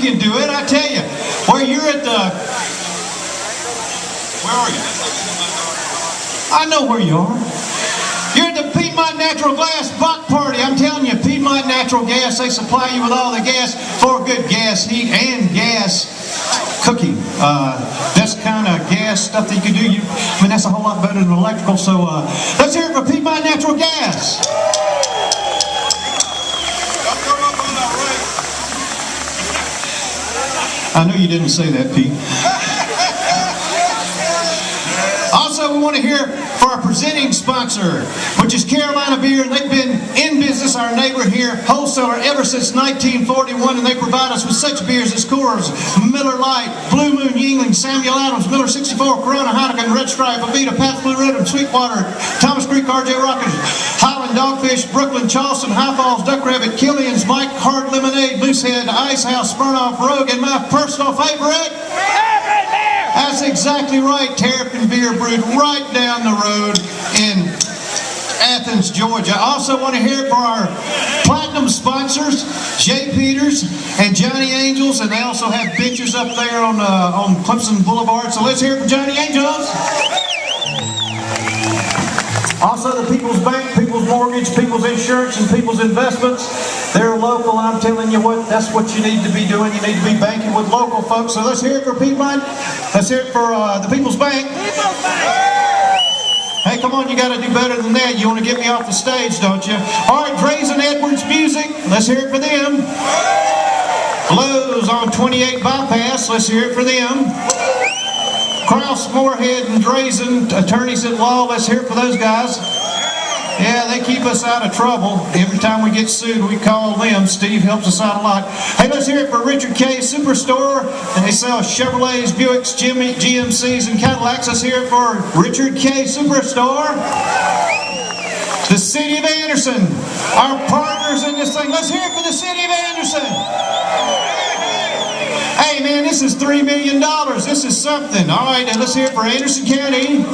can do it, I tell you. Where you're at the... Where are you? I know where you are. You're at the Piedmont Natural Gas Block Party. I'm telling you, Piedmont Natural Gas, they supply you with all the gas for good gas heat and gas cooking. That's kind of gas stuff that you can do. I mean, that's a whole lot better than electrical. So let's hear it for Piedmont Natural Gas. I know you didn't say that, Pete. Also, we want to hear for our presenting sponsor, which is Carolina Beer. They've been in business, our neighbor here, wholesaler, ever since 1941, and they provide us with such beers as Coors, Miller Lite, Blue Moon, Yuengling, Samuel Adams, Miller 64, Corona, Heineken, Red Stripe, Avita, Pabst Blue Ribbon, Sweetwater, Thomas Creek, RJ Rockers, Highland Dogfish, Brooklyn, Charleston, High Falls, Duck Rabbit, Killian's, Mike Hard Lemonade, Moosehead, Ice House, Smirnoff, Rogue, and my personal favorite, that's exactly right, Terrapin Beer, brewed right down the road in Athens, Georgia. I also want to hear it for our platinum sponsors, Jay Peters and Johnny Angels, and they also have benches up there on Clemson Boulevard. So let's hear it for Johnny Angels. Also the People's Bank, People's Mortgage, People's Insurance, and People's Investments. They're local, and I'm telling you what, that's what you need to be doing. You need to be banking with local folks. So let's hear it for Piedmont. Let's hear it for the People's Bank. People's Bank. Hey, come on, you got to do better than that. You want to get me off the stage, don't you? All right, Dre's and Edwards Music. Let's hear it for them. Lowe's on 28 Bypass. Let's hear it for them. Kraus, Moorhead, and Drazen, attorneys at law. Let's hear it for those guys. Yeah, they keep us out of trouble. Every time we get sued, we call them. Steve helps us out a lot. Hey, let's hear it for Richard K. Superstore. And they sell Chevrolets, Buicks, GMCs, and Cadillacs. Let's hear it for Richard K. Superstore. The City of Anderson, our partners in this thing. Let's hear it for the City of Anderson. Hey man, this is $3 million. This is something. All right, and let's hear it for Anderson County.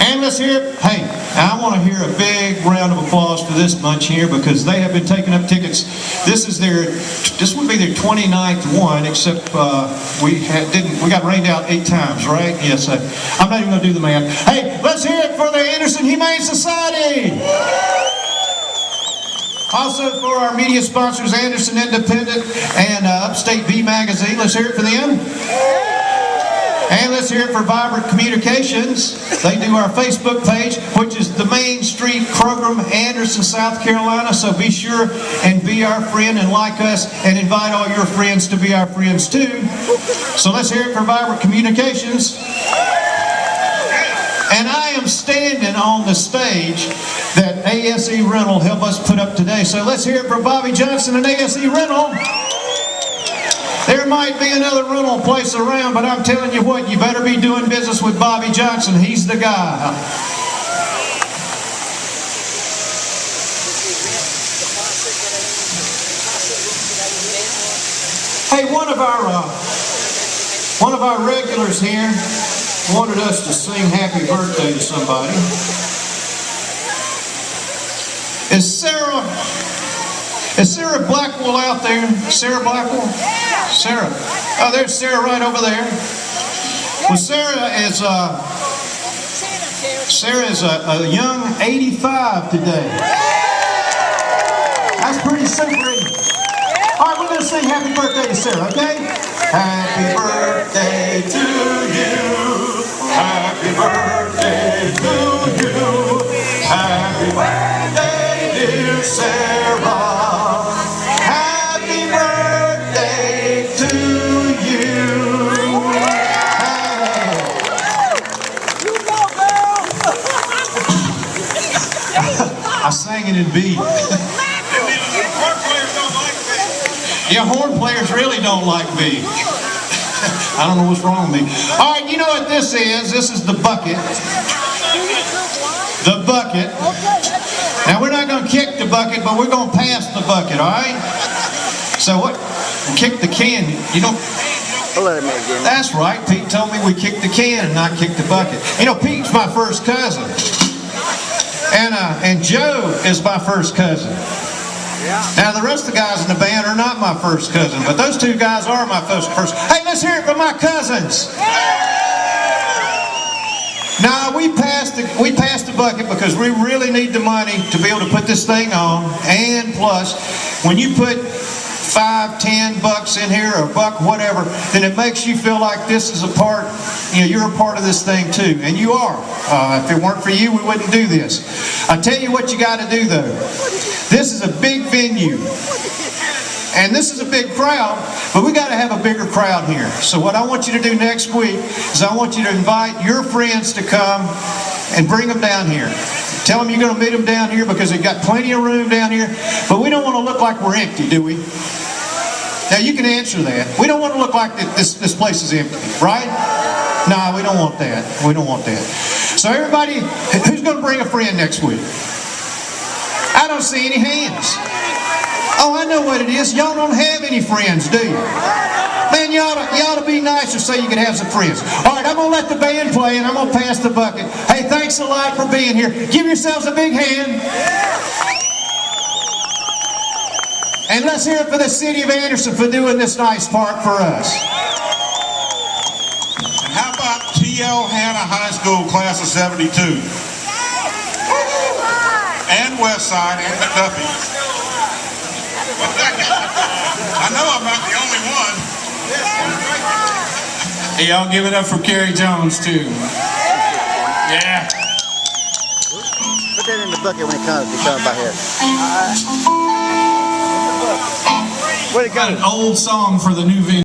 And let's hear it. Hey, I want to hear a big round of applause for this bunch here because they have been taking up tickets. This would be their 29th one, except we got rained out 8 times, right? Yes, I'm not even going to do the math. Hey, let's hear it for the Anderson Humane Society. Also for our media sponsors, Anderson Independent and Upstate B Magazine. Let's hear it for them. And let's hear it for Vibrant Communications. They do our Facebook page, which is the Main Street Program, Anderson, South Carolina. So be sure and be our friend and like us and invite all your friends to be our friends too. So let's hear it for Vibrant Communications. And I am standing on the stage that ASE Rental helped us put up today. So let's hear it for Bobby Johnson and ASE Rental. There might be another rental place around, but I'm telling you what, you better be doing business with Bobby Johnson. He's the guy. Hey, one of our regulars here wanted us to sing happy birthday to somebody. Is Sarah Blackwell out there? Sarah Blackwell? Sarah. Oh, there's Sarah right over there. Well, Sarah is a young 85 today. That's pretty super. All right, we're going to sing happy birthday to Sarah, okay? Happy birthday to you. Happy birthday to you. Happy birthday, dear Sarah. Happy birthday to you. I sang it in B. Yeah, horn players really don't like me. I don't know what's wrong with me. All right, you know what this is? This is the bucket. The bucket. Now, we're not going to kick the bucket, but we're going to pass the bucket, all right? So what? Kick the can. You don't... That's right. Pete told me we kick the can and not kick the bucket. You know, Pete's my first cousin. And Joe is my first cousin. Now, the rest of the guys in the band are not my first cousin, but those two guys are my first. Hey, let's hear it for my cousins. Now, we passed the bucket because we really need the money to be able to put this thing on. And plus, when you put $5, $10 in here, or a buck, whatever, then it makes you feel like this is a part, you're a part of this thing too. And you are. If it weren't for you, we wouldn't do this. I tell you what you got to do though. This is a big venue. And this is a big crowd, but we got to have a bigger crowd here. So what I want you to do next week is I want you to invite your friends to come and bring them down here. Tell them you're going to meet them down here because they've got plenty of room down here. But we don't want to look like we're empty, do we? Now you can answer that. We don't want to look like this place is empty, right? No, we don't want that. We don't want that. So everybody, who's going to bring a friend next week? I don't see any hands. Oh, I know what it is. Y'all don't have any friends, do you? Man, you ought to be nicer so you can have some friends. All right, I'm going to let the band play, and I'm going to pass the bucket. Hey, thanks a lot for being here. Give yourselves a big hand. And let's hear it for the city of Anderson for doing this nice park for us. And how about T.L. Hanna High School class of 72? And Westside and McDuffie. I know I'm not the only one. Hey, y'all give it up for Carey Jones, too. Yeah. Put that in the bucket when it comes by here. Where'd it go? An old song for the new venue.